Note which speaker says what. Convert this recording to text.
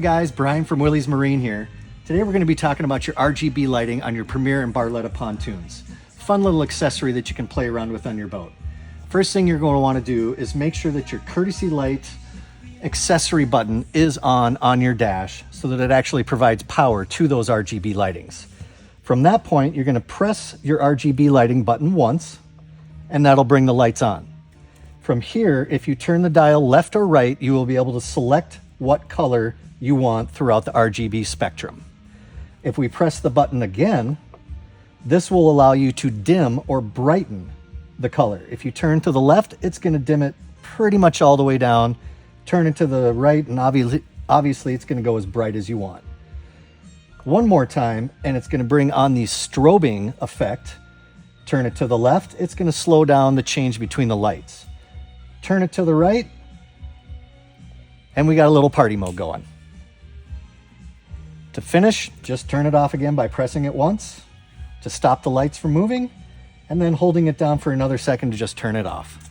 Speaker 1: Hey guys, Brian from Willie's Marine here. Today we're going to be talking about your RGB lighting on your Premier and Barletta pontoons. Fun little accessory that you can play around with on your boat. First thing you're going to want to do is make sure that your courtesy light accessory button is on your dash so that it actually provides power to those RGB lightings. From that point, you're going to press your RGB lighting button once and that'll bring the lights on. From here, if you turn the dial left or right, you will be able to select what color you want throughout the RGB spectrum. If we press the button again, this will allow you to dim or brighten the color. If you turn to the left, it's going to dim it pretty much all the way down. Turn it to the right, and obviously it's going to go as bright as you want. One more time, and it's going to bring on the strobing effect. Turn it to the left, it's going to slow down the change between the lights. Turn it to the right, and we got a little party mode going. To finish, just turn it off again by pressing it once to stop the lights from moving, and then holding it down for another second to just turn it off.